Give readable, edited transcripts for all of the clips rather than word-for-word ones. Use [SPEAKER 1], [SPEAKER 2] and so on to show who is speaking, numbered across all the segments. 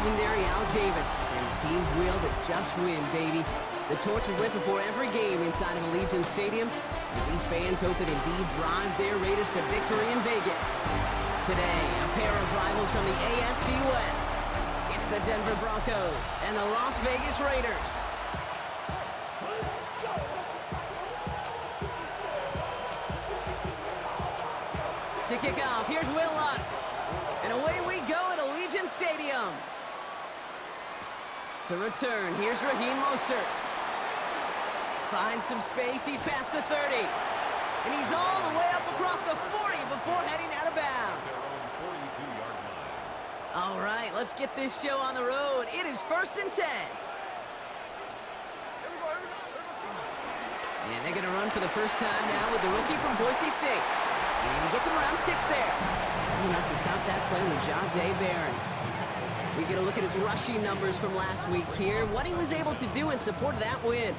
[SPEAKER 1] legendary Al Davis and the team's will to just win, baby. The torch is lit before every game inside of Allegiant Stadium as these fans hope it indeed drives their Raiders to victory in Vegas. Today, a pair of rivals from the AFC West. It's the Denver Broncos and the Las Vegas Raiders. To kick off, here's Will Lutz. And away we go at Allegiant Stadium. To return, here's Raheem Mostert. Finds some space, he's past the 30. And he's all the way up across the 40 before heading out of bounds. All right, let's get this show on the road. It is 1st and 10. And they're going to run for the first time now with the rookie from Boise State. And he gets him around 6 there. Enough to stop that play with Jahdae Barron. We get a look at his rushing numbers from last week here, what he was able to do in support of that win.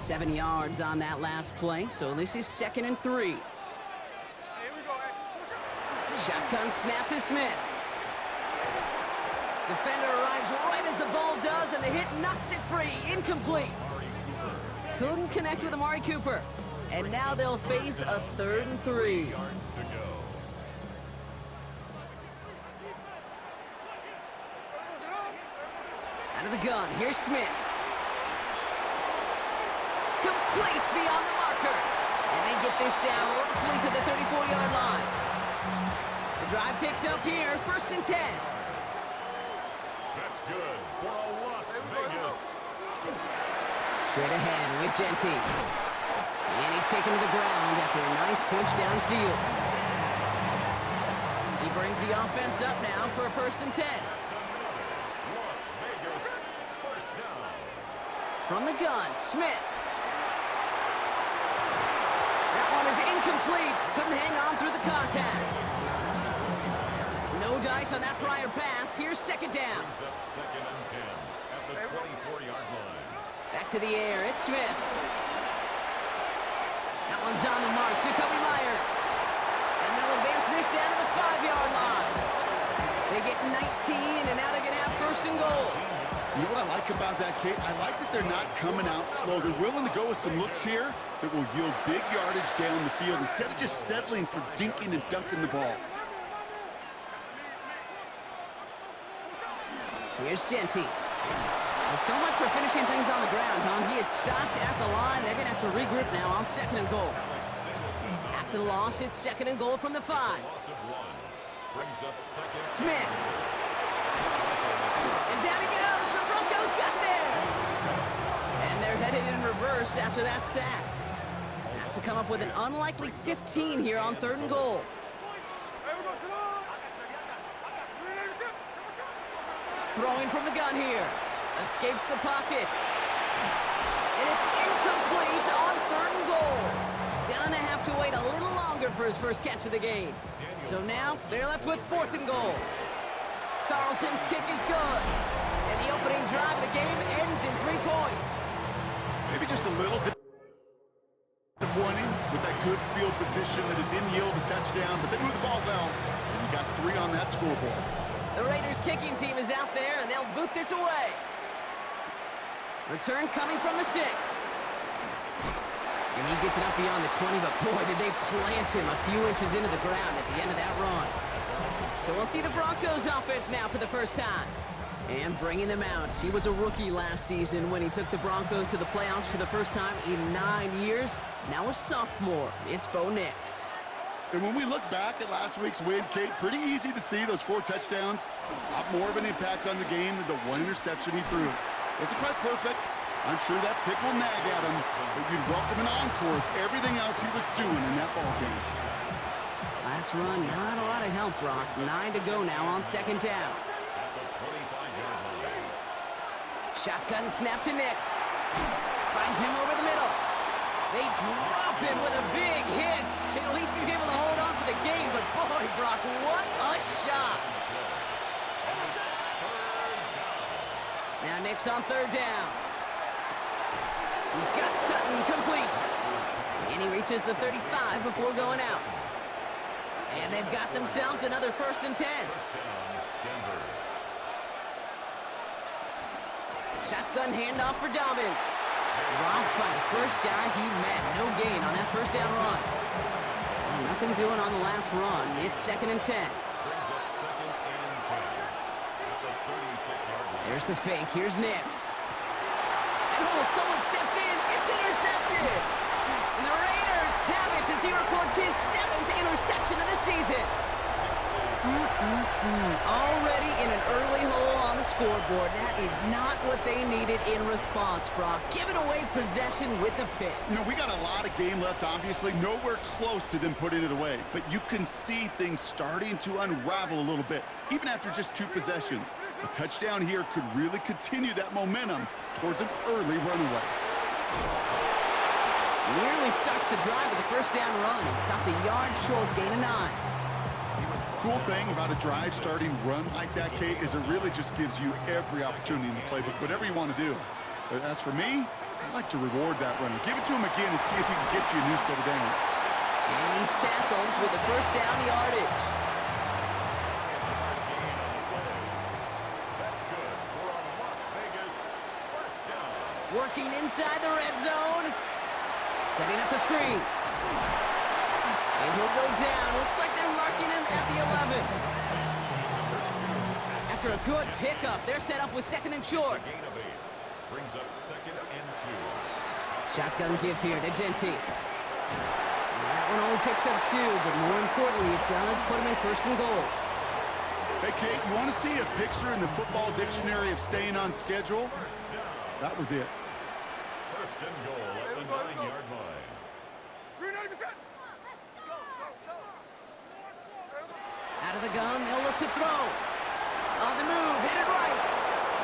[SPEAKER 1] Seven yards on that last play, so this is 2nd and 3. Shotgun snap to Smith. Defender arrives right as the ball does, and the hit knocks it free. Incomplete. Couldn't connect with Amari Cooper. And now they'll face a 3rd and 3. Out of the gun, here's Smith. Complete beyond the marker. And they get this down roughly to the 34-yard line. The drive picks up here, 1st and 10.
[SPEAKER 2] That's good for a Las Vegas.
[SPEAKER 1] Straight ahead with Genty. And he's taken to the ground after a nice push downfield. He brings the offense up now for a 1st and 10.
[SPEAKER 2] Las Vegas, first down.
[SPEAKER 1] From the gun, Smith. That one is incomplete. Couldn't hang on through the contact. No dice on that prior pass. Here's 2nd down.
[SPEAKER 2] Brings up 2nd and 10 at the 24-yard line.
[SPEAKER 1] Back to the air, it's Smith. That one's on the mark, Jacoby Myers. And they'll advance this down to the 5-yard line. They get 19, and now they're going to have 1st and goal.
[SPEAKER 3] You know what I like about that, Kate? I like that they're not coming out slow. They're willing to go with some looks here that will yield big yardage down the field instead of just settling for dinking and dunking the ball.
[SPEAKER 1] Here's Genty. Well, so much for finishing things on the ground, huh? He is stopped at the line. They're going to have to regroup now on 2nd and goal. After the loss, it's 2nd and goal from the 5.
[SPEAKER 2] Loss of 1. Brings up 2nd.
[SPEAKER 1] Smith. And down he goes. The Broncos got there. And they're headed in reverse after that sack. Have to come up with an unlikely 15 here on 3rd and goal. Throwing from the gun here. Escapes the pocket. And it's incomplete on 3rd and goal. Gonna have to wait a little longer for his first catch of the game. So now they're left with 4th and goal. Carlson's kick is good. And the opening drive of the game ends in 3 points.
[SPEAKER 3] Maybe just a little disappointing with that good field position that it didn't yield a touchdown, but they moved the ball well, and you got 3 on that scoreboard.
[SPEAKER 1] The Raiders kicking team is out there, and they'll boot this away. Return coming from the 6. And he gets it up beyond the 20, but boy, did they plant him a few inches into the ground at the end of that run. So we'll see the Broncos offense now for the first time. And bringing them out. He was a rookie last season when he took the Broncos to the playoffs for the first time in 9 years. Now a sophomore. It's Bo Nix.
[SPEAKER 3] And when we look back at last week's win, Kate, pretty easy to see those 4 touchdowns. A lot more of an impact on the game than the 1 interception he threw. Wasn't quite perfect. I'm sure that pick will nag at him, but you'd welcome an encore with everything else he was doing in that ball game.
[SPEAKER 1] Last run, not a lot of help, Brock. 9 to go now on 2nd down.
[SPEAKER 2] At the 25-yard line.
[SPEAKER 1] Shotgun snap to Nix. Finds him over the middle. They drop him with a big hit. At least he's able to hold on for the game, but boy, Brock, what a shot. Now Nix on 3rd down. He's got Sutton complete. And he reaches the 35 before going out. And And they've got themselves another 1st and 10.
[SPEAKER 2] First down, Denver.
[SPEAKER 1] Shotgun handoff for Dobbins. Robbed by the first guy he met. No gain on that 1st down run. Well, nothing doing on the last run. It's 2nd and 10.
[SPEAKER 2] Brings up 2nd and 10 at the 36-yard line.
[SPEAKER 1] There's the fake. Here's Nix. And someone stepped in. It's intercepted. And the Raiders have it as he records his 7th interception of the season. Already in an early hole on the scoreboard. That is not what they needed in response, Brock. Giving away possession with the pick.
[SPEAKER 3] You know, we got a lot of game left, obviously. Nowhere close to them putting it away. But you can see things starting to unravel a little bit, even after just 2 possessions. A touchdown here could really continue that momentum towards an early runaway.
[SPEAKER 1] Nearly starts the drive with a 1st down run. Stopped a yard short, gain of 9.
[SPEAKER 3] Cool thing about a drive starting run like that, Kate, is it really just gives you every opportunity in the playbook, whatever you want to do. But as for me, I like to reward that runner. Give it to him again and see if he can get you a new set of downs.
[SPEAKER 1] And he's tackled with the 1st down yardage.
[SPEAKER 2] That's good for a Las Vegas 1st down.
[SPEAKER 1] Working inside the red zone. Setting up the screen. And he'll go down. Looks like they're marking him at the 11. After a good pickup, they're set up with 2nd and short.
[SPEAKER 2] Gain of 8 brings up 2nd and 2.
[SPEAKER 1] Shotgun give here to Genty. That one only picks up 2, but more importantly, it does put him in 1st and goal.
[SPEAKER 3] Hey, Kate, you want to see a picture in the football dictionary of staying on schedule? That was it.
[SPEAKER 2] 1st and goal at the 9-yard line.
[SPEAKER 1] Out of the gun, they'll look to throw. On the move, headed right.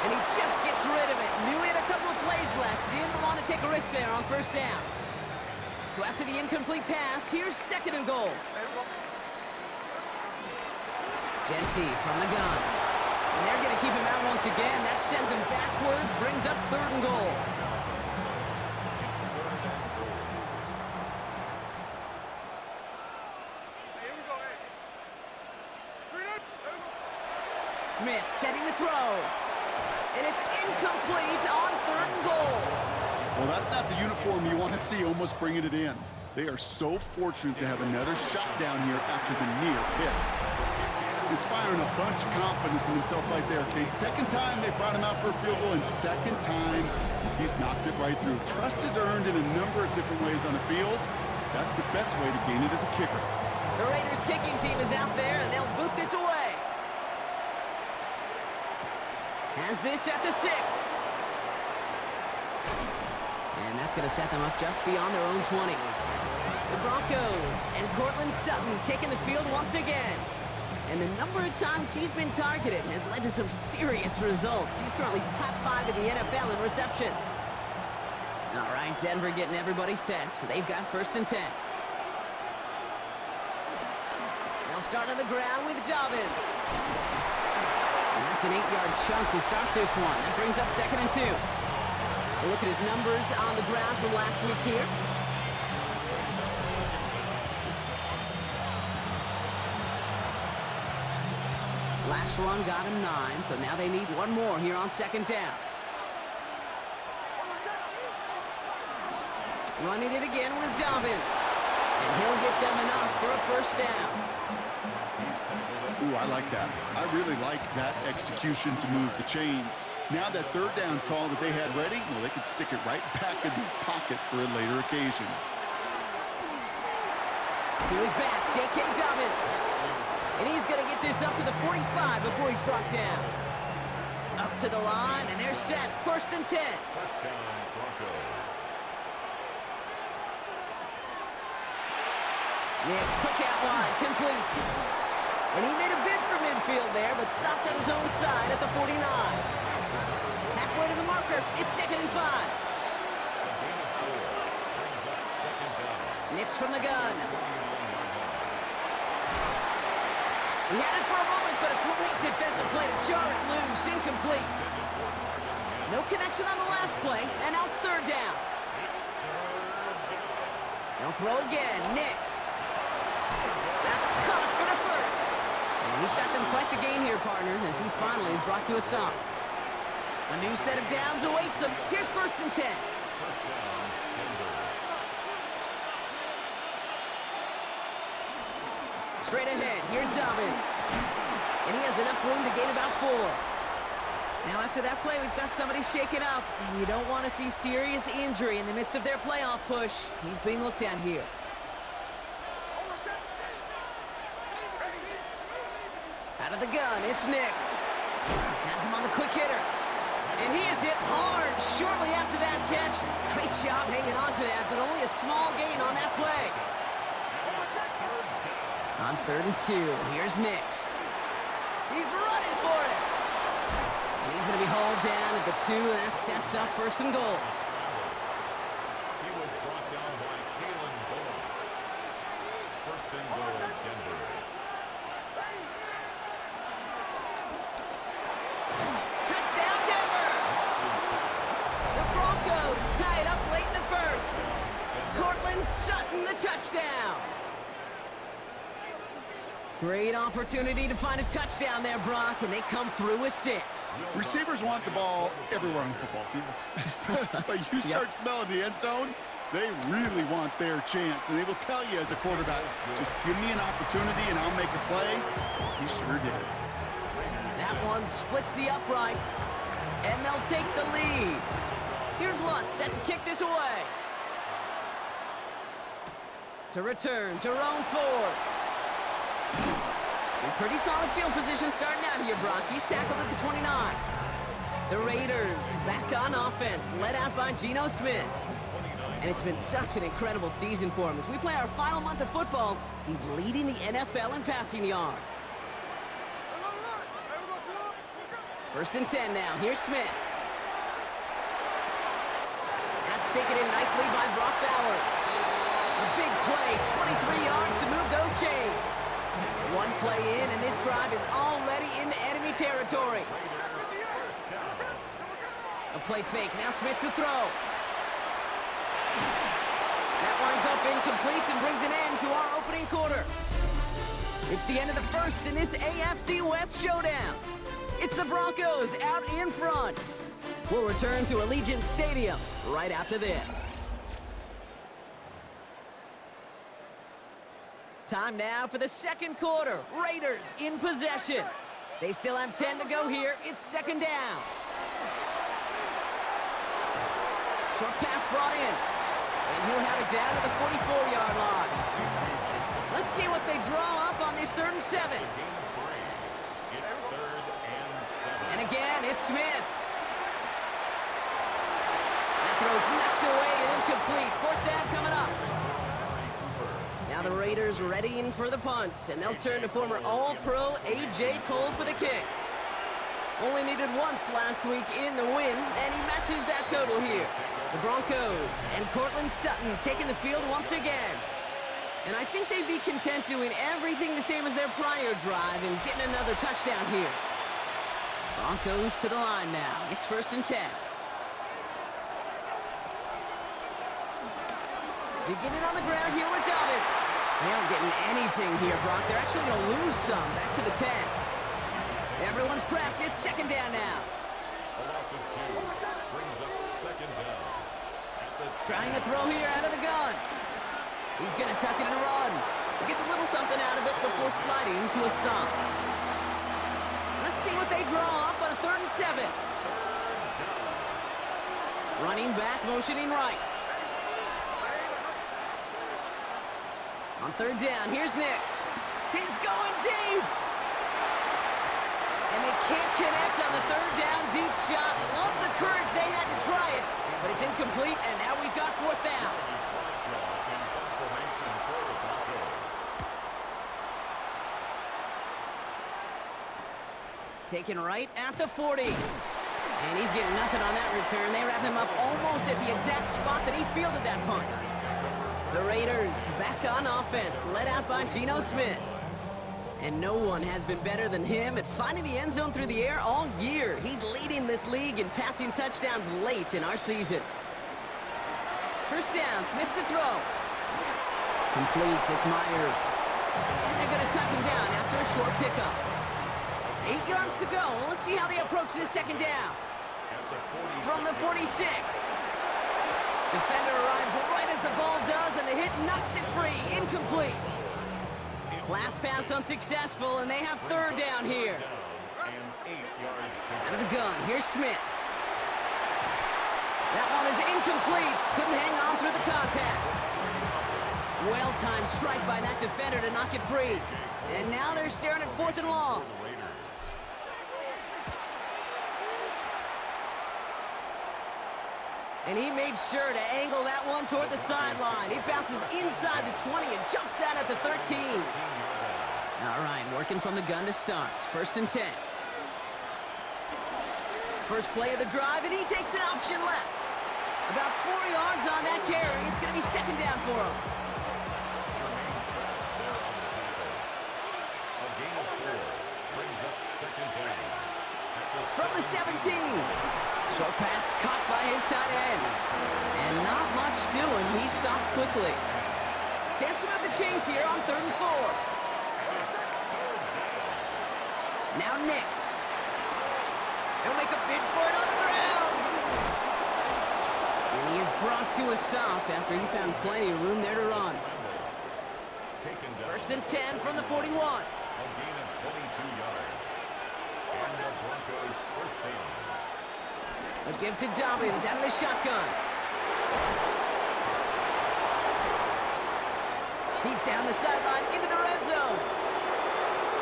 [SPEAKER 1] And he just gets rid of it. Knew he had a couple of plays left. Didn't want to take a risk there on 1st down. So after the incomplete pass, here's 2nd and goal. Genty from the gun. And they're going to keep him out once again. That sends him backwards, brings up 3rd and goal. Smith setting the throw. And it's incomplete on 3rd and goal.
[SPEAKER 3] Well, that's not the uniform you want to see almost bringing it in. They are so fortunate to have another shot down here after the near hit. Inspiring a bunch of confidence in himself right there, Kate. 2nd time they brought him out for a field goal, and 2nd time he's knocked it right through. Trust is earned in a number of different ways on the field. That's the best way to gain it as a kicker.
[SPEAKER 1] The Raiders kicking team is out there, and they'll boot this away. Has this at the 6. And that's going to set them up just beyond their own 20. The Broncos and Cortland Sutton taking the field once again. And the number of times he's been targeted has led to some serious results. He's currently top 5 in the NFL in receptions. All right, Denver getting everybody set. So they've got 1st and 10. They'll start on the ground with Dobbins. And that's an 8-yard chunk to start this one. That brings up 2nd and 2. We'll look at his numbers on the ground from last week here. Last run got him 9, so now they need one more here on 2nd down. Running it again with Dobbins. And he'll get them enough for a 1st down.
[SPEAKER 3] Ooh, I like that. I really like that execution to move the chains. Now that 3rd down call that they had ready, well, they could stick it right back in the pocket for a later occasion.
[SPEAKER 1] To his back, J.K. Dobbins. And he's going to get this up to the 45 before he's brought down. Up to the line, and they're set. 1st and 10.
[SPEAKER 2] 1st down, Broncos.
[SPEAKER 1] Next, quick out wide, complete. And he made a bid for midfield there, but stopped on his own side at the 49. Halfway to the marker, it's 2nd and 5. Nix from the gun. He had it for a moment, but a great defensive play to jar it loose, incomplete. No connection on the last play, and now it's 3rd down. They'll throw again, Nix. That's caught for the He's got them quite the gain here, partner, as he finally is brought to a stop. A new set of downs awaits him. Here's 1st and 10.
[SPEAKER 2] First down, Denver.
[SPEAKER 1] Straight ahead, here's Dobbins. And he has enough room to gain about 4. Now after that play, we've got somebody shaken up, and you don't want to see serious injury in the midst of their playoff push. He's being looked at here. Out of the gun, it's Nix. Has him on the quick hitter. And he is hit hard shortly after that catch. Great job hanging on to that, but only a small gain on that play. On 3rd and 2, here's Nix. He's running for it. And he's going to be hauled down at the 2, and that sets up 1st and goal.
[SPEAKER 2] He was brought down by Kalen Bowen. 1st and goal, Denver.
[SPEAKER 1] Touchdown, Denver! The Broncos tie it up late in the 1st. Cortland Sutton, the touchdown. Great opportunity to find a touchdown there, Brock, and they come through with 6.
[SPEAKER 3] Receivers want the ball everywhere on the football field. But you start smelling the end zone, they really want their chance. And they will tell you as a quarterback, just give me an opportunity and I'll make a play. He sure did.
[SPEAKER 1] That one splits the uprights, and they'll take the lead. Here's Lutz set to kick this away. To return to Jerome Ford. In pretty solid field position starting out here, Brock. He's tackled at the 29. The Raiders back on offense, led out by Geno Smith. And it's been such an incredible season for him. As we play our final month of football, he's leading the NFL in passing yards. 1st and 10 now. Here's Smith. That's taken in nicely by Brock Bowers. A big play, 23 yards to move those chains. One play in, and this drive is already into enemy territory. A play fake. Now Smith to throw. That winds up incomplete and brings an end to our opening quarter. It's the end of the 1st in this AFC West showdown. It's the Broncos out in front. We'll return to Allegiant Stadium right after this. Time now for the 2nd quarter. Raiders in possession. They still have 10 to go here. It's 2nd down. Short pass brought in. And he'll have it down to the 44-yard line. Let's see what they draw up on this 3rd and 7.
[SPEAKER 2] It's 3rd and 7.
[SPEAKER 1] And again, it's Smith. That throw's knocked away and incomplete. 4th down coming up. Now the Raiders readying for the punt, and they'll turn to former All-Pro A.J. Cole for the kick. Only needed once last week in the win, and he matches that total here. The Broncos and Cortland Sutton taking the field once again. And I think they'd be content doing everything the same as their prior drive and getting another touchdown here. Broncos to the line now. It's 1st and 10. Beginning on the ground here with Dobbins. They aren't getting anything here, Brock. They're actually going to lose some. Back to the 10. Everyone's prepped. It's 2nd down now.
[SPEAKER 2] A loss of 2 brings up 2nd down.
[SPEAKER 1] Trying to throw here out of the gun. He's going to tuck it and run. He gets a little something out of it before sliding to a stop. Let's see what they draw up on a 3rd and 7. Running back, motioning right. On 3rd down, here's Nix. He's going deep. And they can't connect on the 3rd down deep shot. Love the courage they had to try it, but it's incomplete, and now we've got 4th down. Taken right at the 40. And he's getting nothing on that return. They wrap him up almost at the exact spot that he fielded that punt. The Raiders back on offense, led out by Geno Smith. And no one has been better than him at finding the end zone through the air all year. He's leading this league in passing touchdowns late in our season. 1st down, Smith to throw. Complete, it's Myers. And they're going to touch him down after a short pickup. 8 yards to go. Let's see how they approach this second down. From the 46. Defender arrives right as the ball does, and the hit knocks it free. Incomplete. Last pass unsuccessful, and they have third down here. Out of the gun, here's Smith. That one is incomplete. Couldn't hang on through the contact. Well-timed strike by that defender to knock it free. And now they're staring at 4th and long. And he made sure to angle that one toward the sideline. He bounces inside the 20 and jumps out at the 13. All right, working from the gun to start. 1st and 10. First play of the drive, and he takes an option left. About 4 yards on that carry. It's going to be second down for him. From the 17. Short pass caught by his tight end. And not much doing. He stopped quickly. Chance to move the chains here on 3rd and 4. Now Nix. He'll make a bid for it on the ground. And he is brought to a stop after he found plenty of room there to run. 1st and 10 from the 41.
[SPEAKER 2] A gain of 22 yards. And the Broncos first down.
[SPEAKER 1] A give to Dobbins out of the shotgun. He's down the sideline into the red zone.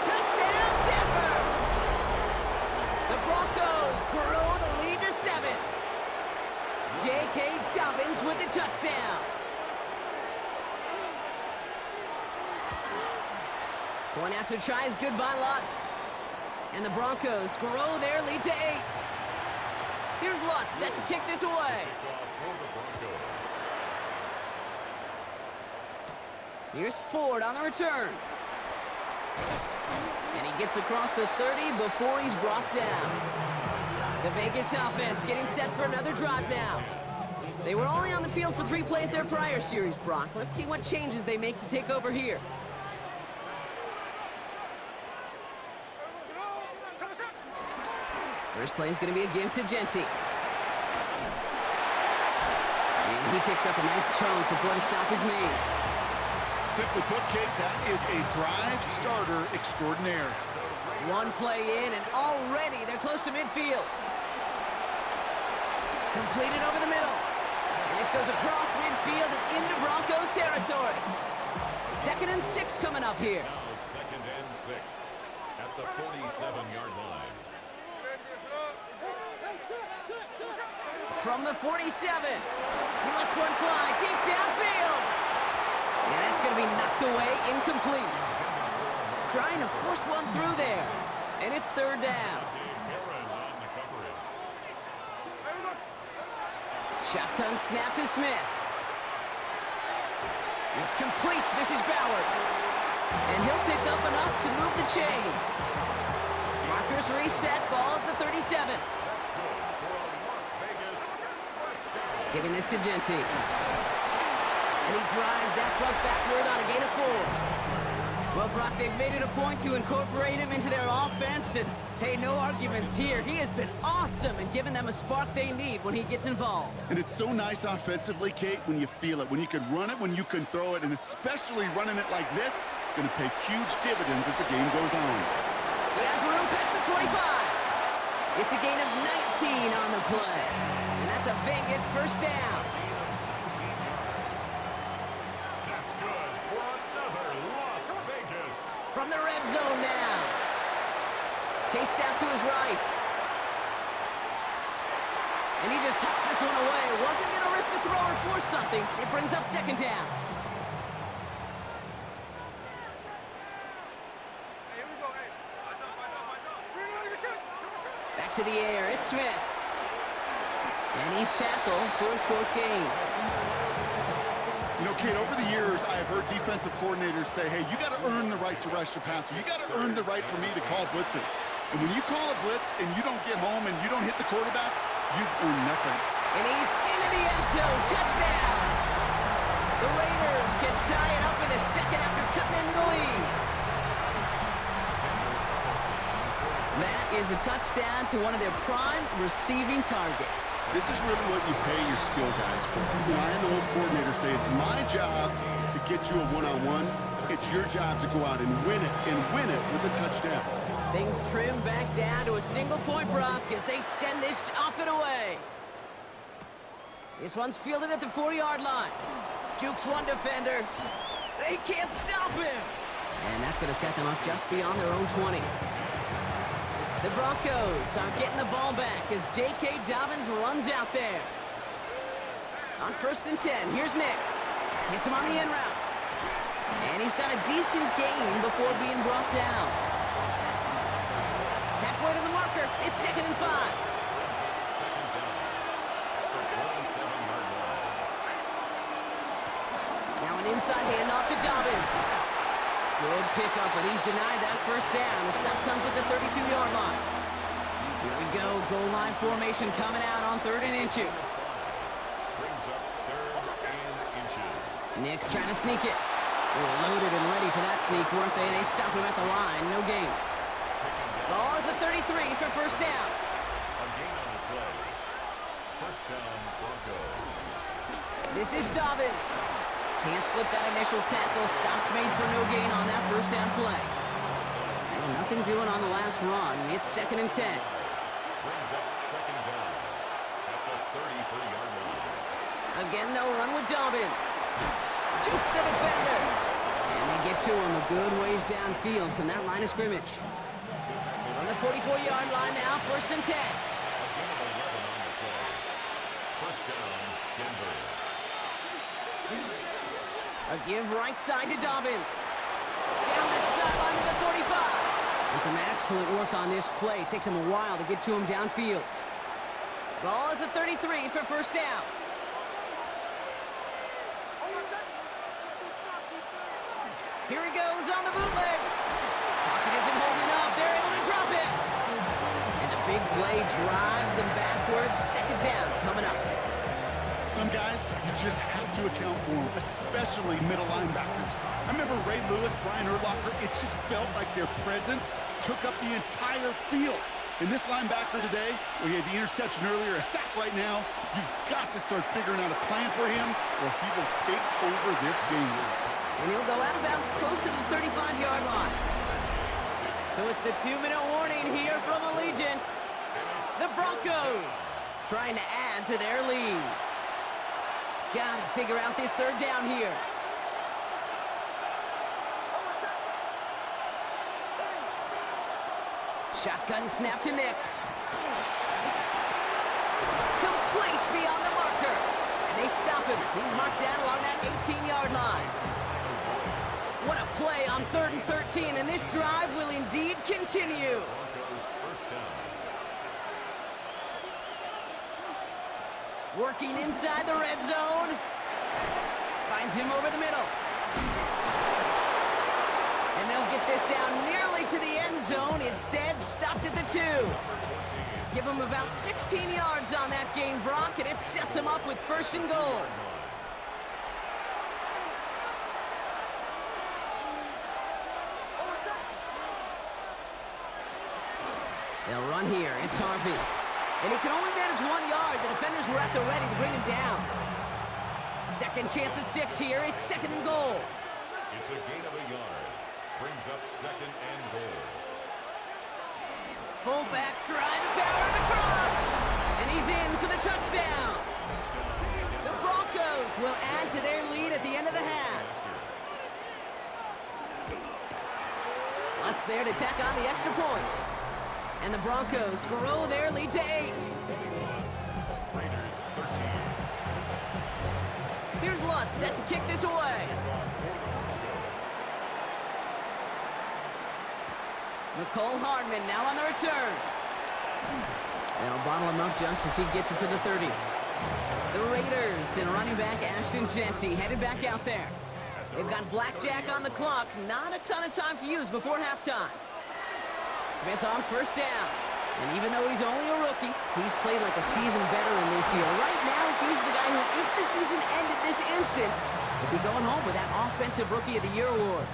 [SPEAKER 1] Touchdown, Denver! The Broncos grow the lead to 7. J.K. Dobbins with the touchdown. Point after try is good by Lutz. And the Broncos grow their lead to 8. Here's Lutz set to kick this away. Here's Ford on the return. And he gets across the 30 before he's brought down. The Vegas offense getting set for another drive now. They were only on the field for 3 plays their prior series, Brock. Let's see what changes they make to take over here. First play is going to be a give to Genty. And he picks up a nice chunk before the stop is made.
[SPEAKER 3] Simply put, Kate, that is a drive starter extraordinaire.
[SPEAKER 1] One play in, and already they're close to midfield. Completed over the middle. And this goes across midfield and into Broncos territory. 2nd and 6 coming up here.
[SPEAKER 2] Now 2nd and 6 at the 47-yard line.
[SPEAKER 1] From the 47, he lets one fly deep downfield. And that's going to be knocked away, incomplete. Trying to force one through there. And it's 3rd down. Shotgun snap to Smith. It's complete. This is Bowers. And he'll pick up enough to move the chains. Markers reset, ball at the 37. Giving this to Genty. And he drives that front backward on a gain of 4. Well, Brock, they've made it a point to incorporate him into their offense. And, hey, no arguments here. He has been awesome and given them a spark they need when he gets involved.
[SPEAKER 3] And it's so nice offensively, Kate, when you feel it, when you can run it, when you can throw it, and especially running it like this, going to pay huge dividends as the game goes on.
[SPEAKER 1] He has room past the 25. It's a gain of 19 on the play. And that's a Vegas first down.
[SPEAKER 2] That's good for another Las Vegas.
[SPEAKER 1] From the red zone now. Chased out to his right. And he just hucks this one away. Wasn't going to risk a throw or force something. It brings up 2nd down. Back to the air. It's Smith. And he's tackled for a short gain.
[SPEAKER 3] You know, Kate, over the years, I have heard defensive coordinators say, hey, you got to earn the right to rush the passer. You got to earn the right for me to call blitzes. And when you call a blitz and you don't get home and you don't hit the quarterback, you've earned nothing.
[SPEAKER 1] And he's into the end zone. Touchdown! The Raiders can tie it up in the 2nd after cutting into the lead. That is a touchdown to one of their prime receiving targets.
[SPEAKER 3] This is really what you pay your skill guys for. You know, I had the old coordinator say it's my job to get you a one-on-one. It's your job to go out and win it with a touchdown.
[SPEAKER 1] Things trim back down to a single point, Brock, as they send this off and away. This one's fielded at the 40-yard line. Jukes one defender. They can't stop him. And that's going to set them up just beyond their own 20. The Broncos start getting the ball back as J.K. Dobbins runs out there. On 1st and 10, here's Nix. Hits him on the in route. And he's got a decent gain before being brought down. Halfway to the marker, it's 2nd and 5. Now an inside handoff to Dobbins. Good pickup, but he's denied that first down. The stop comes at the 32-yard line. Here we go, goal line formation coming out on 3rd and inches.
[SPEAKER 2] Brings up 3rd and inches.
[SPEAKER 1] Nick's trying to sneak it. They were loaded and ready for that sneak, weren't they? They stopped him at the line, no gain. Ball at the 33 for first down.
[SPEAKER 2] A gain on the play. First down, Broncos.
[SPEAKER 1] This is Dobbins. Can't slip that initial tackle. Stops made for no gain on that first down play. Well, nothing doing on the last run. It's 2nd and 10.
[SPEAKER 2] Brings up 2nd down at the 33-yard line.
[SPEAKER 1] Again, they'll run with Dobbins. Juke the defender. And they get to him a good ways downfield from that line of scrimmage. On the 44-yard line now, 1st and 10.
[SPEAKER 2] A gain of 11 on the play. First down, Denver.
[SPEAKER 1] A give right side to Dobbins. Down the sideline to the 45. And some excellent work on this play. Takes him a while to get to him downfield. Ball at the 33 for first down. Here he goes on the bootleg. Pocket isn't holding up. They're able to drop it. And the big play drives them backwards. 2nd down coming up.
[SPEAKER 3] Some guys, you just have to account for them, especially middle linebackers. I remember Ray Lewis, Brian Urlacher, it just felt like their presence took up the entire field. And this linebacker today, we had the interception earlier, a sack right now, you've got to start figuring out a plan for him or he will take over this game.
[SPEAKER 1] And he'll go out of bounds close to the 35-yard line. So it's the 2-minute warning here from Allegiant. The Broncos trying to add to their lead. Got to figure out this 3rd down here. Shotgun snap to Nix. Complete beyond the marker. And they stop him. He's marked down along that 18-yard line. What a play on 3rd and 13, and this drive will indeed continue.
[SPEAKER 2] Broncos first down.
[SPEAKER 1] Working inside the red zone. Finds him over the middle. And they'll get this down nearly to the end zone. Instead, stopped at the 2. Give him about 16 yards on that gain, Brock, and it sets him up with 1st and goal. They'll run here. It's Harvey. And he can only manage 1 yard. The defenders were at the ready to bring him down. Second chance at 6 here. It's 2nd and goal.
[SPEAKER 2] It's a gain of a yard. Brings up 2nd and goal.
[SPEAKER 1] Fullback trying to power it across. And he's in for the touchdown. The Broncos will add to their lead at the end of the half. Lutz there to tack on the extra point. And the Broncos grow their lead to 8.
[SPEAKER 2] Raiders 13.
[SPEAKER 1] Here's Lutz set to kick this away. Nicole Hardman now on the return. They'll bottle him up just as he gets it to the 30. The Raiders and running back Ashton Jeanty headed back out there. They've got blackjack on the clock. Not a ton of time to use before halftime. Smith on first down. And even though he's only a rookie, he's played like a seasoned veteran this year. Right now, he's the guy who, if the season ended this instant, would be going home with that Offensive Rookie of the Year award.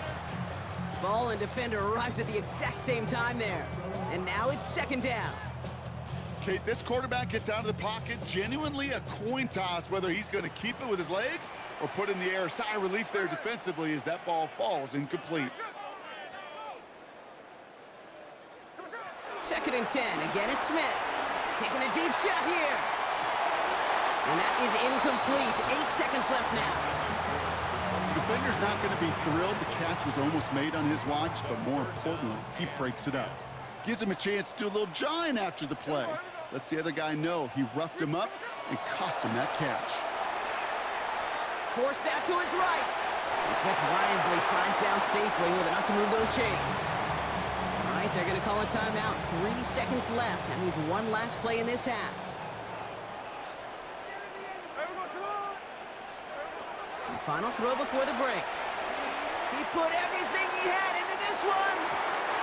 [SPEAKER 1] Ball and defender arrived at the exact same time there. And now it's second down.
[SPEAKER 3] Kate, this quarterback gets out of the pocket, genuinely a coin toss whether he's going to keep it with his legs or put in the air. Sigh of relief there defensively as that ball falls incomplete.
[SPEAKER 1] Second and 10. Again, it's Smith. Taking a deep shot here. And that is incomplete. 8 seconds left now.
[SPEAKER 3] Defender's not going to be thrilled the catch was almost made on his watch, but more importantly, he breaks it up. Gives him a chance to do a little jawing after the play. Lets the other guy know he roughed him up and cost him that catch.
[SPEAKER 1] Forced out to his right. And Smith wisely slides down safely with enough to move those chains. All right, they're going to call a timeout. 3 seconds left. That means one last play in this half. And final throw before the break. He put everything he had into this one.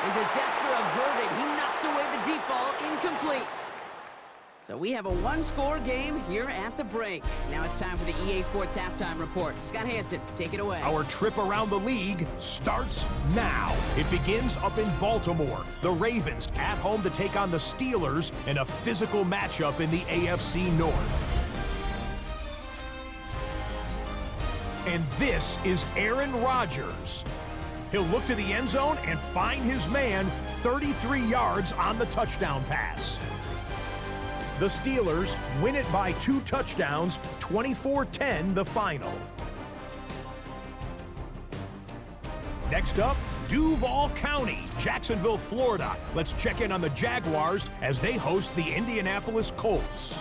[SPEAKER 1] And disaster averted. He knocks away the deep ball, incomplete. So we have a one-score game here at the break. Now it's time for the EA Sports Halftime Report. Scott Hansen, take it away.
[SPEAKER 4] Our trip around the league starts now. It begins up in Baltimore. The Ravens at home to take on the Steelers in a physical matchup in the AFC North. And this is Aaron Rodgers. He'll look to the end zone and find his man 33 yards on the touchdown pass. The Steelers win it by 2 touchdowns, 24-10 the final. Next up, Duval County, Jacksonville, Florida. Let's check in on the Jaguars as they host the Indianapolis Colts.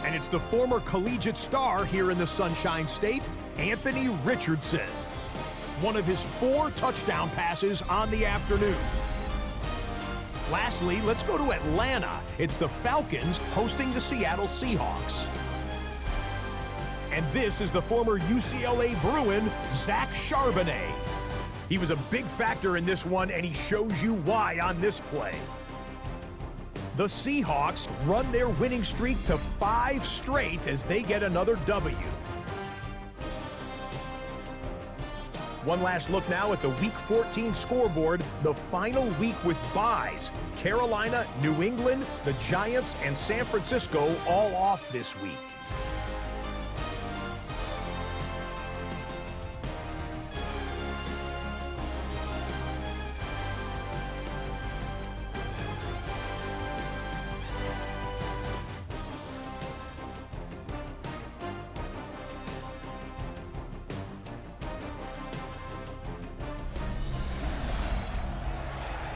[SPEAKER 4] And it's the former collegiate star here in the Sunshine State, Anthony Richardson. One of his 4 touchdown passes on the afternoon. Lastly, let's go to Atlanta. It's the Falcons hosting the Seattle Seahawks. And this is the former UCLA Bruin, Zach Charbonnet. He was a big factor in this one, and he shows you why on this play. The Seahawks run their winning streak to 5 straight as they get another W. One last look now at the Week 14 scoreboard, the final week with byes. Carolina, New England, the Giants, and San Francisco all off this week.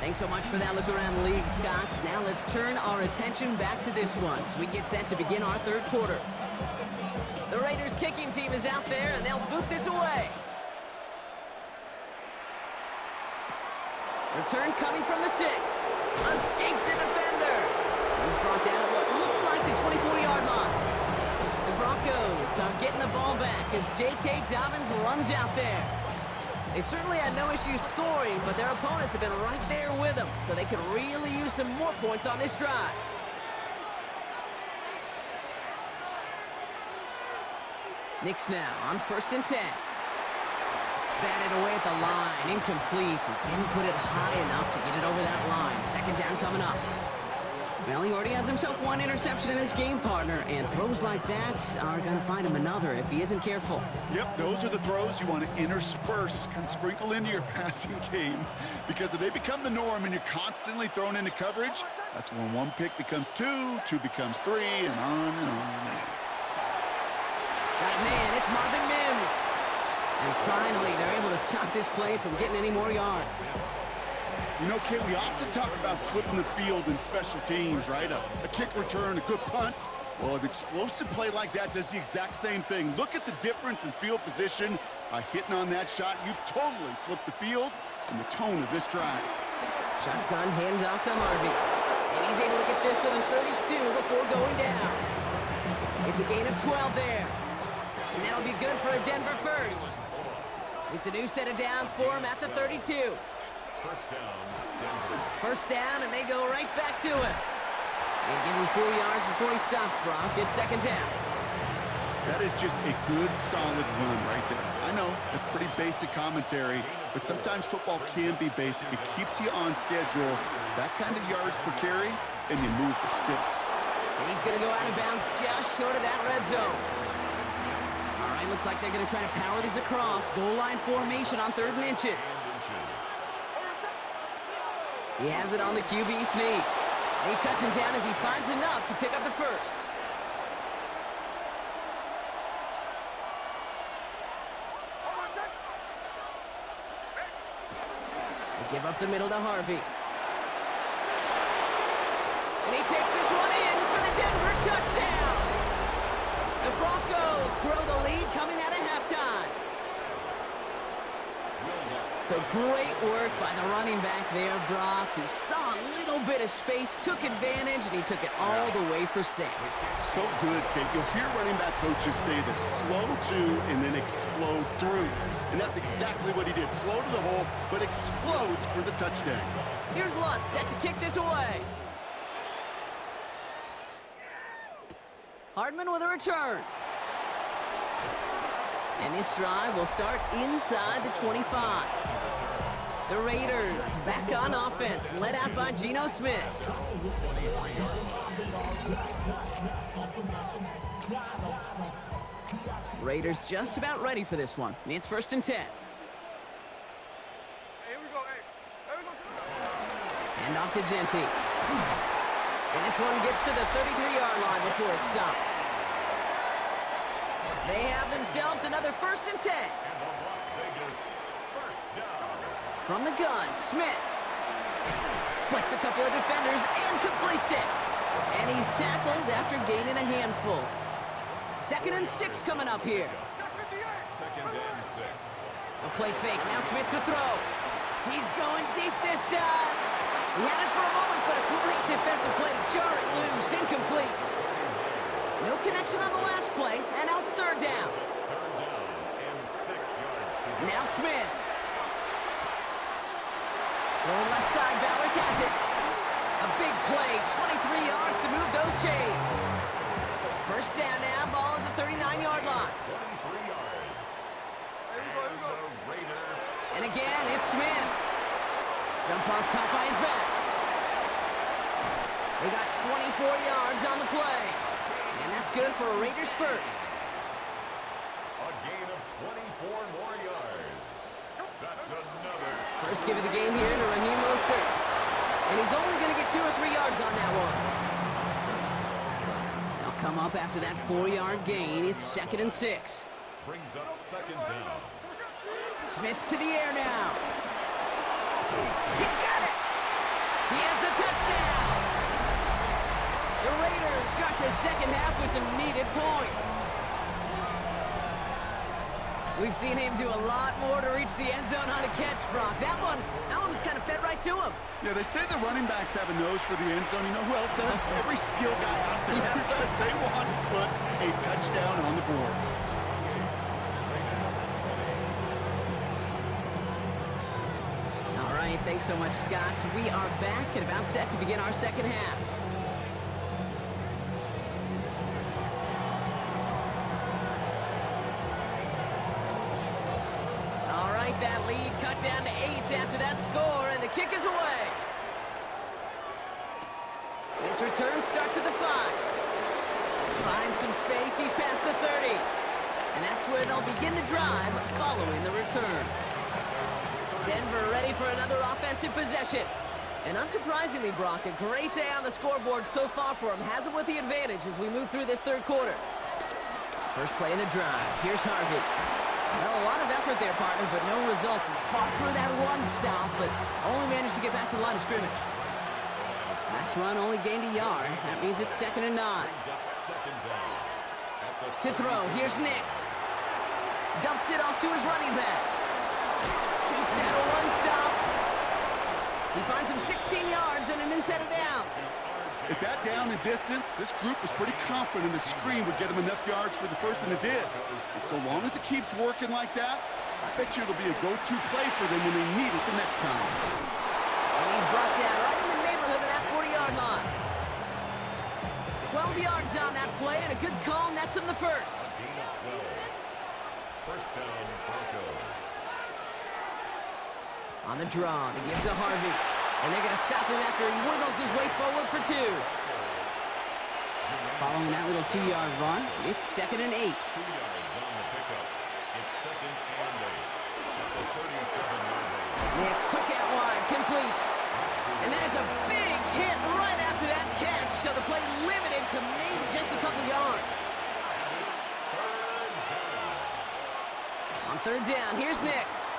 [SPEAKER 1] Thanks so much for that look around the league, Scott. Now let's turn our attention back to this one as we get set to begin our third quarter. The Raiders kicking team is out there, and they'll boot this away. Return coming from the 6. Escapes a defender. He's brought down at what looks like the 24-yard line. The Broncos start getting the ball back as J.K. Dobbins runs out there. They've certainly had no issues scoring, but their opponents have been right there with them, so they could really use some more points on this drive. Knicks now on 1st and 10. Batted away at the line, incomplete. He didn't put it high enough to get it over that line. Second down coming up. Well, he already has himself 1 interception in this game, partner, and throws like that are going to find him another if he isn't careful.
[SPEAKER 3] Yep, those are the throws you want to intersperse, kind of sprinkle into your passing game, because if they become the norm and you're constantly thrown into coverage, that's when 1 pick becomes 2, 2 becomes 3, and on and on.
[SPEAKER 1] Got a man, it's Marvin Mims. And finally, they're able to stop this play from getting any more yards.
[SPEAKER 3] You know, Kate, we often talk about flipping the field in special teams, right? A kick return, a good punt. Well, an explosive play like that does the exact same thing. Look at the difference in field position. By hitting on that shot, you've totally flipped the field and the tone of this drive.
[SPEAKER 1] Shotgun handoff to Harvey. And he's able to get this to the 32 before going down. It's a gain of 12 there. And that'll be good for a Denver first. It's a new set of downs for him at the 32.
[SPEAKER 2] First down, Denver.
[SPEAKER 1] First down, and they go right back to it. And give him 4 yards before he stops, Brock. It's second down.
[SPEAKER 3] That is just a good, solid run right there. I know, it's pretty basic commentary, but sometimes football can be basic. It keeps you on schedule, that kind of yards per carry, and you move the sticks.
[SPEAKER 1] He's going to go out of bounds just short of that red zone. All right, looks like they're going to try to power this across. Goal line formation on 3rd and inches. He has it on the QB sneak. They touch him down as he finds enough to pick up the first. They give up the middle to Harvey. And he takes this one in for the Denver touchdown. The Broncos grow the lead coming out of halftime. So great work by the running back there, Brock. He saw a little bit of space, took advantage, and he took it all the way for 6.
[SPEAKER 3] So good, Kate. You'll hear running back coaches say the slow to and then explode through. And that's exactly what he did. Slow to the hole, but explodes for the touchdown.
[SPEAKER 1] Here's Lutz set to kick this away. Hardman with a return. And this drive will start inside the 25. The Raiders back on offense, led out by Geno Smith. Raiders just about ready for this one. It's 1st and 10. Hand off to Genty. And this one gets to the 33-yard line before it's stopped. They have themselves another 1st and 10. From the gun, Smith splits a couple of defenders and completes it. And he's tackled after gaining a handful. 2nd and 6 coming up here.
[SPEAKER 2] 2nd and 6.
[SPEAKER 1] A play fake, now Smith to throw. He's going deep this time. He had it for a moment, but a great defensive play to jar it loose. Incomplete. No connection on the last play, and now it's 3rd down.
[SPEAKER 2] 3rd down and 6 yards to go.
[SPEAKER 1] Now Smith. Going left side, Bowers has it. A big play, 23 yards to move those chains. 1st down now, ball at the 39-yard line.
[SPEAKER 2] 23 yards. Here we go.
[SPEAKER 1] And again, it's Smith. Jump off caught by his back. They got 24 yards on the play. And that's good for a Raiders first.
[SPEAKER 2] A gain of 24 more yards. That's another.
[SPEAKER 1] First give of the game here to Raheem Mostert. And he's only going to get 2 or 3 yards on that one. They'll come up after that 4-yard gain. It's 2nd and 6.
[SPEAKER 2] Brings up 2nd down.
[SPEAKER 1] Smith to the air now. He's got it. He has the touchdown. The Raiders start the 2nd half with some needed points. We've seen him do a lot more to reach the end zone on a catch, Brock. That one was kind of fed right to him.
[SPEAKER 3] Yeah, they say the running backs have a nose for the end zone. You know who else does? Every skill guy out there, because they want to put a touchdown on the board.
[SPEAKER 1] All right, thanks so much, Scott. We are back and about set to begin our 2nd half. That lead cut down to 8 after that score, and the kick is away. This return starts at the 5. Finds some space, he's past the 30. And that's where they'll begin the drive following the return. Denver ready for another offensive possession. And unsurprisingly, Brock, a great day on the scoreboard so far for him. Has him with the advantage as we move through this 3rd quarter. First play in the drive. Here's Harvey. Well, a lot of effort there, partner, but no results. He fought through that one stop, but only managed to get back to the line of scrimmage. Last run only gained a yard. That means it's 2nd and 9. To throw, here's Nix. Dumps it off to his running back. Takes out a one stop. He finds him 16 yards and a new set of downs.
[SPEAKER 3] At that down and distance, this group was pretty confident the screen would get him enough yards for the first, and it did. And so long as it keeps working like that, I bet you it'll be a go-to play for them when they need it the next time.
[SPEAKER 1] And he's brought down right in the neighborhood of that 40-yard line. 12 yards on that play, and a good call nets him the first.
[SPEAKER 2] First down, Broncos.
[SPEAKER 1] On the draw, they give to Harvey. And they're going to stop him after he wiggles his way forward for 2. Following that little 2-yard run, it's 2nd and 8.
[SPEAKER 2] 2 yards on the pickup. It's 2nd and 8. At the 37-yard line.
[SPEAKER 1] Next, quick out wide, complete. And that is a big hit right after that catch, so the play limited to maybe just a couple yards. On 3rd down, here's Nix.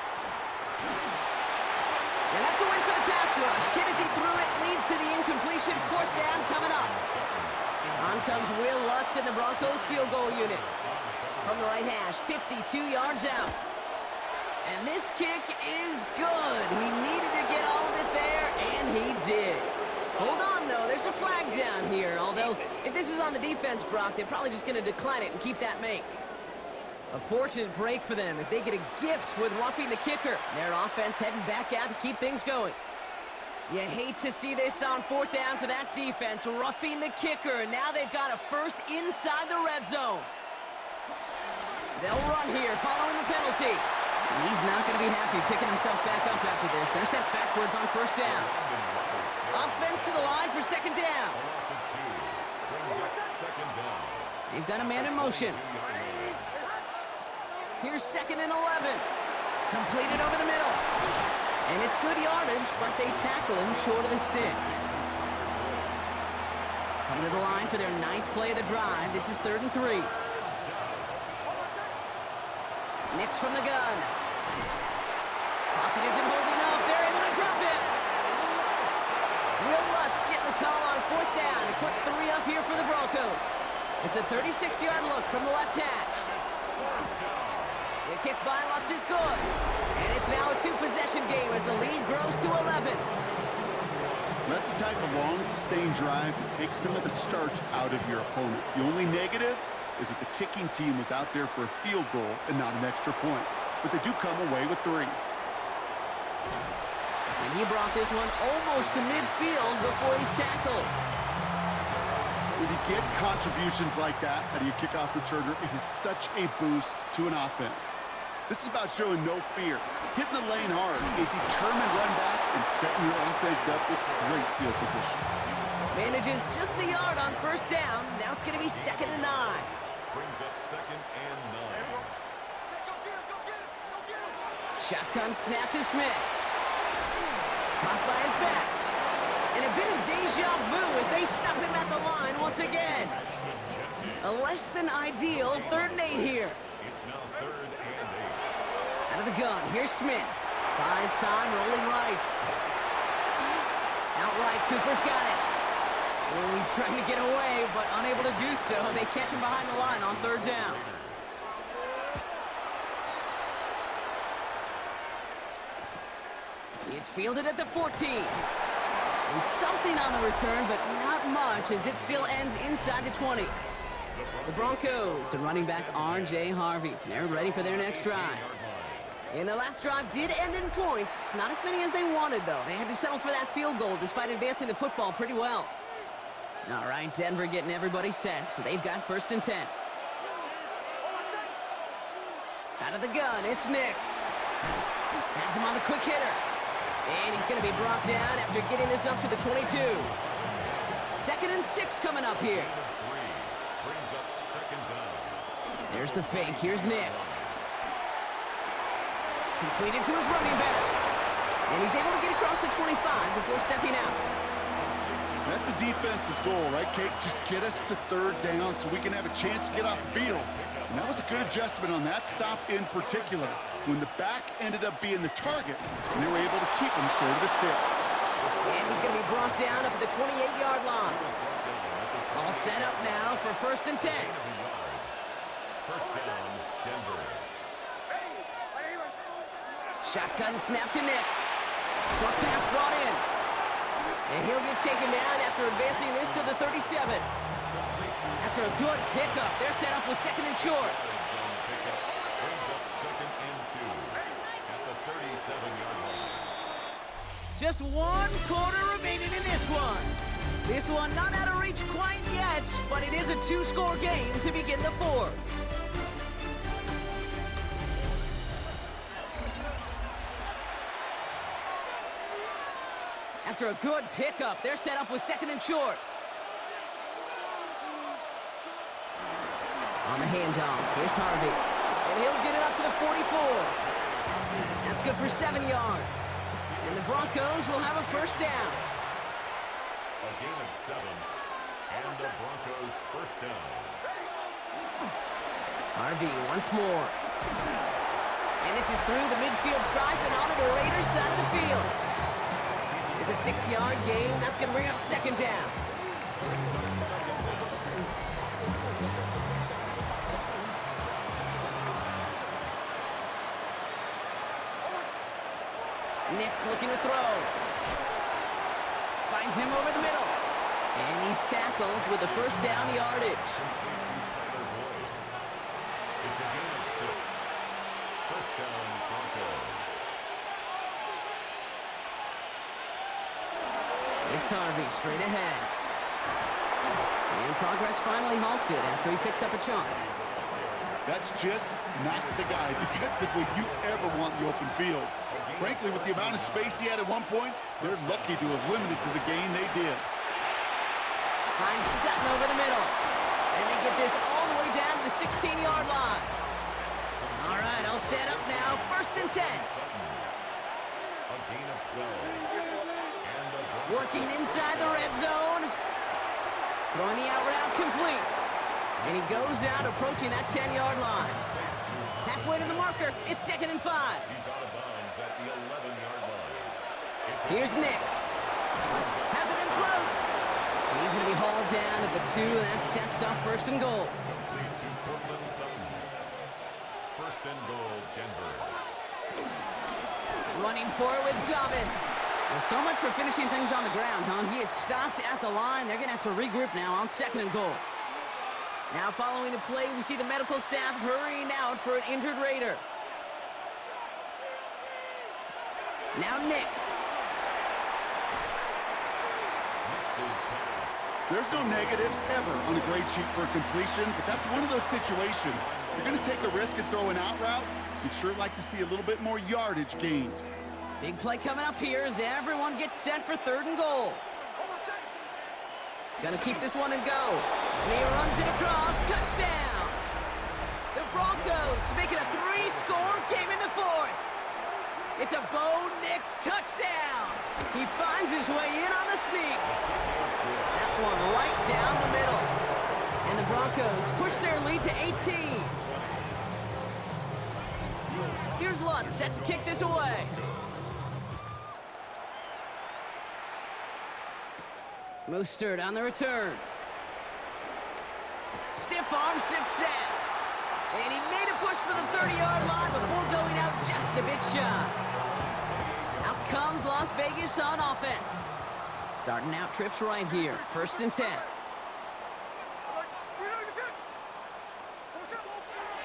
[SPEAKER 1] And that's a win for the pass rush. Hit as he threw it, leads to the incompletion. 4th down coming up. On comes Will Lutz in the Broncos field goal unit. From the right hash, 52 yards out. And this kick is good. He needed to get all of it there, and he did. Hold on, though. There's a flag down here. Although, if this is on the defense, Brock, they're probably just going to decline it and keep that make. A fortunate break for them as they get a gift with roughing the kicker. Their offense heading back out to keep things going. You hate to see this on 4th down for that defense, roughing the kicker. Now they've got a first inside the red zone. They'll run here following the penalty. And he's not going to be happy picking himself back up after this. They're sent backwards on 1st down. Offense to the line for 2nd down. They've got a man in motion. Here's 2nd and 11. Completed over the middle. And it's good yardage, but they tackle him short of the sticks. Coming to the line for their 9th play of the drive. This is 3rd and 3. Nix from the gun. Pocket isn't holding up. They're able to drop it. Will Lutz getting the call on 4th down and put 3 up here for the Broncos. It's a 36-yard look from the left hash. The kick by Lutz is good. And it's now a 2-possession game as the lead grows to 11.
[SPEAKER 3] That's the type of long, sustained drive that takes some of the starch out of your opponent. The only negative is that the kicking team was out there for a field goal and not an extra point. But they do come away with 3.
[SPEAKER 1] And he brought this one almost to midfield before he's tackled.
[SPEAKER 3] When you get contributions like that out of your kickoff returner, it is such a boost to an offense. This is about showing no fear, hitting the lane hard, a determined run back, and setting your offense up with great field position.
[SPEAKER 1] Manages just a yard on 1st down. Now it's going to be 2nd and 9.
[SPEAKER 2] Brings up 2nd and 9.
[SPEAKER 1] Shotgun snap to Smith. Caught by his back. And a bit of deja vu as they stop him at the line once again. A less than ideal 3rd and 8 here.
[SPEAKER 2] It's now 3rd and 8.
[SPEAKER 1] Out of the gun, here's Smith. Buys time, rolling right. Outright, Cooper's got it. Oh, he's trying to get away, but unable to do so. They catch him behind the line on 3rd down. It's fielded at the 14. And something on the return, but not much as it still ends inside the 20. The Broncos and running back R.J. Harvey. They're ready for their next drive. And their last drive did end in points. Not as many as they wanted, though. They had to settle for that field goal despite advancing the football pretty well. All right, Denver getting everybody set, so they've got 1st and 10. Out of the gun, it's Nix. Has him on the quick hitter. And he's going to be brought down after getting this up to the 22. 2nd and 6 coming up here.
[SPEAKER 2] Brings up 2nd down.
[SPEAKER 1] There's the fake. Here's Nix. Completed to his running back. And he's able to get across the 25 before stepping out.
[SPEAKER 3] That's a defense's goal, right, Kate? Just get us to 3rd down so we can have a chance to get off the field. And that was a good adjustment on that stop in particular, when the back ended up being the target, and they were able to keep him short of the sticks.
[SPEAKER 1] And he's going to be brought down up at the 28-yard line. All set up now for 1st and 10.
[SPEAKER 2] First down, Denver.
[SPEAKER 1] Shotgun snap to Nix. Short pass brought in. And he'll get taken down after advancing this to the 37. After a good pickup, they're set up with 2nd and short.
[SPEAKER 2] Brings up 2nd and 2 at the 37-yard line.
[SPEAKER 1] Just 1 quarter remaining in this one. This one not out of reach quite yet, but it is a 2-score game to begin the 4th. After a good pickup, they're set up with 2nd and short. On the handoff, here's Harvey. And he'll get it up to the 44. That's good for 7 yards. And the Broncos will have a first down.
[SPEAKER 2] A gain of 7. And the Broncos first down.
[SPEAKER 1] Harvey once more. And this is through the midfield stripe and onto the Raiders side of the field. It's a 6-yard gain. That's going to bring up 2nd down. Nick's looking to throw. Finds him over the middle. And he's tackled with the first down yardage.
[SPEAKER 2] It's a gain of 6. First down, Broncos.
[SPEAKER 1] It's Harvey straight ahead. And progress finally halted after he picks up a chunk.
[SPEAKER 3] That's just not the guy defensively you ever want in the open field. Frankly, with the amount of space he had at one point, they're lucky to have limited to the gain they did.
[SPEAKER 1] Finds Sutton over the middle. And they get this all the way down to the 16-yard line. All right, I'll set up now. 1st and 10.
[SPEAKER 2] A gain of 12.
[SPEAKER 1] Working inside the red zone. Throwing the out route complete. And he goes out approaching that 10-yard line. Halfway to the marker. It's 2nd and 5.
[SPEAKER 2] He's out of bounds at the 11-yard line.
[SPEAKER 1] Here's Nix. Has it in close. And he's going to be hauled down at the 2. That sets up 1st and goal.
[SPEAKER 2] Complete to Cortland Sutton. 1st and goal, Denver.
[SPEAKER 1] Running forward with Dobbins. Well, so much for finishing things on the ground, huh? He is stopped at the line. They're going to have to regroup now on 2nd and goal. Now following the play, we see the medical staff hurrying out for an injured Raider. Now Nix.
[SPEAKER 3] There's no negatives ever on a grade sheet for a completion, but that's one of those situations. If you're going to take a risk and throw an out route, you'd sure like to see a little bit more yardage gained.
[SPEAKER 1] Big play coming up here as everyone gets set for 3rd and goal. Gonna keep this one and go. And he runs it across. Touchdown! The Broncos make it a 3-score game in the 4th. It's a Bo Nix touchdown. He finds his way in on the sneak. That one right down the middle. And the Broncos push their lead to 18. Here's Lutz set to kick this away. Mostert on the return. Stiff arm success. And he made a push for the 30-yard line before going out just a bit shy. Out comes Las Vegas on offense. Starting out trips right here. 1st and 10.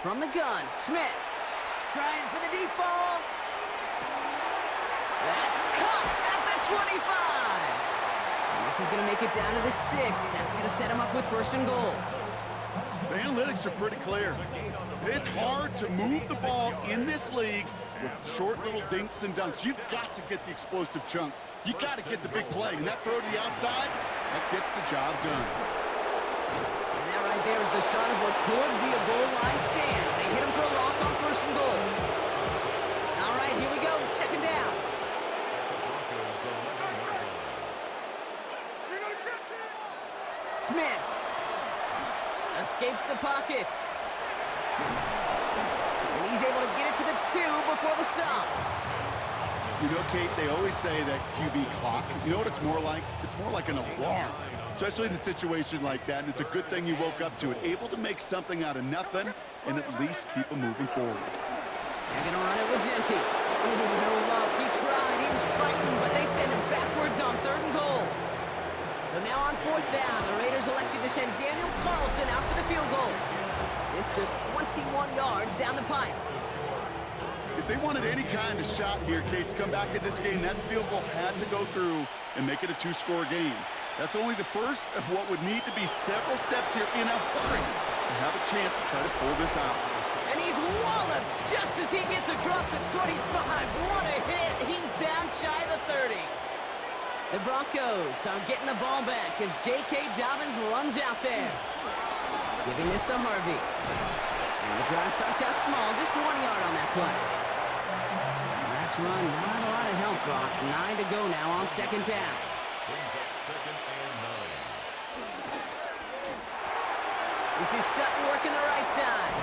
[SPEAKER 1] From the gun, Smith. Trying for the deep ball. That's cut at the 25. And this is going to make it down to the 6. That's going to set him up with 1st and goal.
[SPEAKER 3] The analytics are pretty clear. It's hard to move the ball in this league with short little dinks and dunks. You've got to get the explosive chunk. You got to get the big play. And that throw to the outside, that gets the job done.
[SPEAKER 1] And that right there is the start of what could be a goal line stand. They hit him for a loss on 1st and goal. All right, here we go. 2nd down. Smith escapes the pocket. And he's able to get it to the 2 before the stop.
[SPEAKER 3] You know, Kate, they always say that QB clock. You know what it's more like? It's more like an alarm, especially in a situation like that. And it's a good thing you woke up to it, able to make something out of nothing and at least keep them moving forward.
[SPEAKER 1] They're going to run it with Genti. No luck. He tried. He was fighting, but they send him backwards on 3rd and goal. So now on 4th down, the Raiders elected to send Daniel Carlson out for the field goal. This just 21 yards down the pipe.
[SPEAKER 3] If they wanted any kind of shot here, Kate, to come back in this game, that field goal had to go through and make it a 2-score game. That's only the first of what would need to be several steps here in a hurry to have a chance to try to pull this out.
[SPEAKER 1] And he's walloped just as he gets across the 25. What a hit. He's down shy of the 30. The Broncos start getting the ball back as J.K. Dobbins runs out there. Giving this to Harvey. And the drive starts out small, just 1 yard on that play. Last run, not a lot of help, Brock. 9 to go now on second down.
[SPEAKER 2] Brings up 2nd and 9.
[SPEAKER 1] This is Sutton working the right side.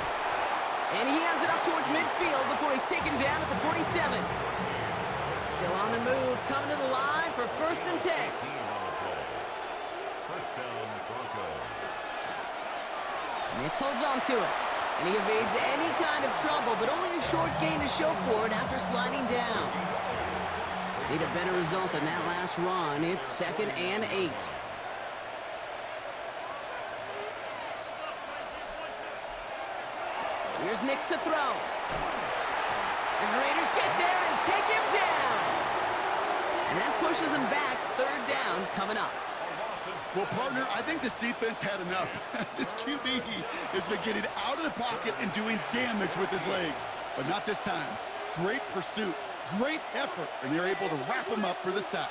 [SPEAKER 1] And he has it up towards midfield before he's taken down at the 47. Still on the move, coming to the line for 1st and 10.
[SPEAKER 2] 18 on the play. First down, Broncos.
[SPEAKER 1] Nix holds on to it. And he evades any kind of trouble, but only a short gain to show for it after sliding down. Need a better result than that last run. It's 2nd and 8. Here's Nix to throw. And the Raiders get there and take him down. And that pushes him back. 3rd down coming up.
[SPEAKER 3] Well, partner, I think this defense had enough. This QB has been getting out of the pocket and doing damage with his legs. But not this time. Great pursuit, great effort, and they're able to wrap him up for the sack.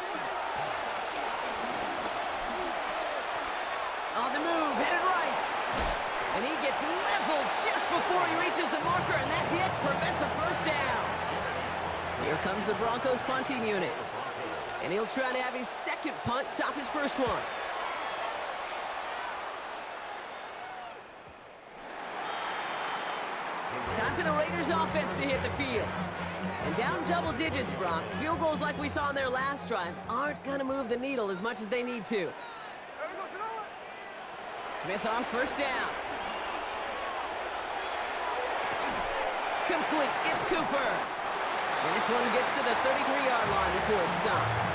[SPEAKER 1] On the move, headed right. And he gets leveled just before he reaches the marker, and that hit prevents a 1st down. Here comes the Broncos punting unit. And he'll try to have his 2nd punt top his 1st one. Time for the Raiders offense to hit the field. And down double digits, Brock. Field goals like we saw on their last drive aren't going to move the needle as much as they need to. Smith on 1st down. Complete. It's Cooper. And this one gets to the 33-yard line before it's stopped.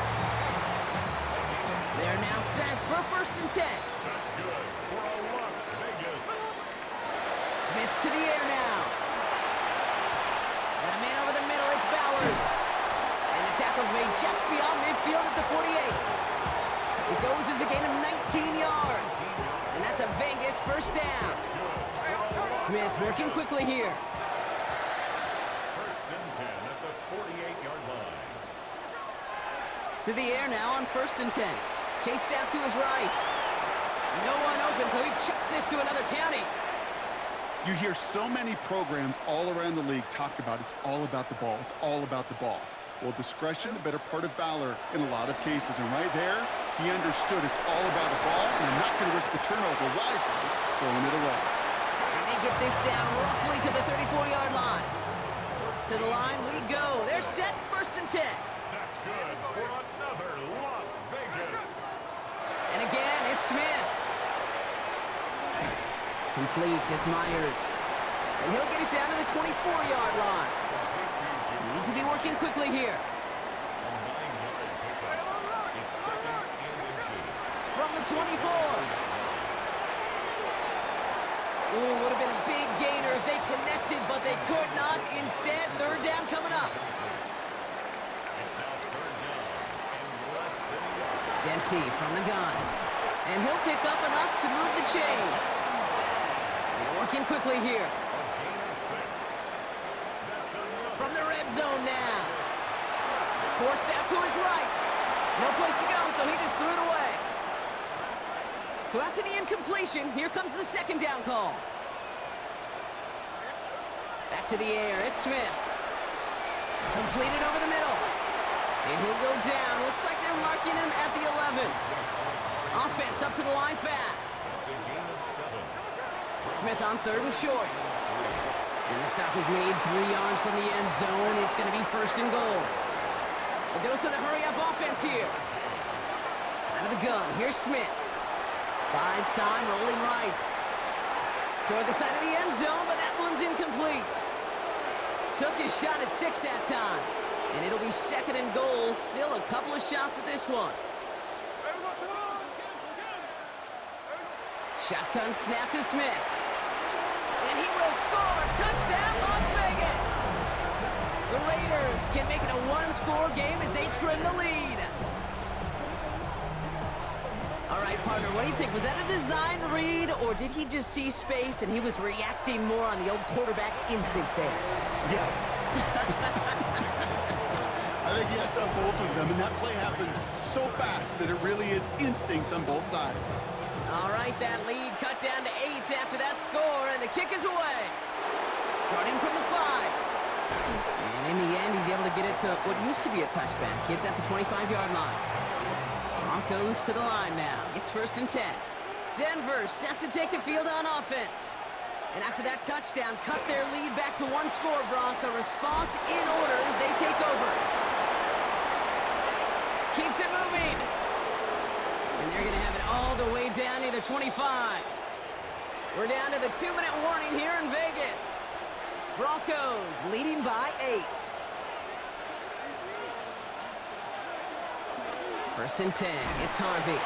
[SPEAKER 1] They're now set for 1st and 10.
[SPEAKER 2] That's good for a Las Vegas.
[SPEAKER 1] Smith to the air now. Got a man over the middle. It's Bowers. And the tackle's made just beyond midfield at the 48. It goes as a gain of 19 yards. And that's a Vegas 1st down. Smith working quickly here.
[SPEAKER 2] 1st and 10 at the 48-yard line.
[SPEAKER 1] To the air now on 1st and 10. Chased out to his right. No one open, so he chucks this to another county.
[SPEAKER 3] You hear so many programs all around the league talk about it's all about the ball. It's all about the ball. Well, discretion, the better part of valor in a lot of cases. And right there, he understood it's all about the ball, and I'm not going to risk a turnover wisely throwing it away.
[SPEAKER 1] And they get this down roughly to the 34-yard line. To the line we go. They're set 1st and 10.
[SPEAKER 2] That's good for another Las Vegas.
[SPEAKER 1] And again, it's Smith. Complete, it's Myers. And he'll get it down to the 24-yard line. Need to be working quickly here.
[SPEAKER 2] A 9-yard pickup. It's 2nd and inches.
[SPEAKER 1] From the 24. Ooh, would have been a big gainer if they connected, but they could not. Instead, 3rd down coming up.
[SPEAKER 2] It's now 3rd down and less than a yard.
[SPEAKER 1] Genty from the gun. And he'll pick up enough to move the chains. They're working quickly here.
[SPEAKER 2] A gain of 6. That's enough.
[SPEAKER 1] From the red zone now. Forced out to his right. No place to go, so he just threw it away. So after the incompletion, here comes the 2nd down call. Back to the air, it's Smith. Completed over the middle. And he'll go down. Looks like they're marking him at the 11. Offense up to the line fast.
[SPEAKER 2] It's a gain of 7.
[SPEAKER 1] Smith on 3rd and short. And the stop is made 3 yards from the end zone. It's going to be 1st and goal. A dose of the hurry-up offense here. Out of the gun, here's Smith. Buys time, rolling right. Toward the side of the end zone, but that one's incomplete. Took his shot at 6 that time. And it'll be 2nd and goal. Still a couple of shots at this one. Shotgun snap to Smith. And he will score. Touchdown, Las Vegas. The Raiders can make it a 1-score game as they trim the lead. All right, partner, what do you think? Was that a design read, or did he just see space and he was reacting more on the old quarterback instinct there?
[SPEAKER 3] Yes. I I think yes on both of them, and that play happens so fast that it really is instincts on both sides.
[SPEAKER 1] All right, that lead cut down to 8 after that score, and the kick is away. Starting from the 5. And in the end, he's able to get it to what used to be a touchback. It's at the 25-yard line. Broncos to the line now. It's 1st and 10. Denver set to take the field on offense. And after that touchdown, cut their lead back to 1 score, Bronco. Response in order as they take over. Keeps it moving. And they're going to have it all the way down to the 25. We're down to the 2-minute warning here in Vegas. Broncos leading by 8. 1st and 10. It's Harvey.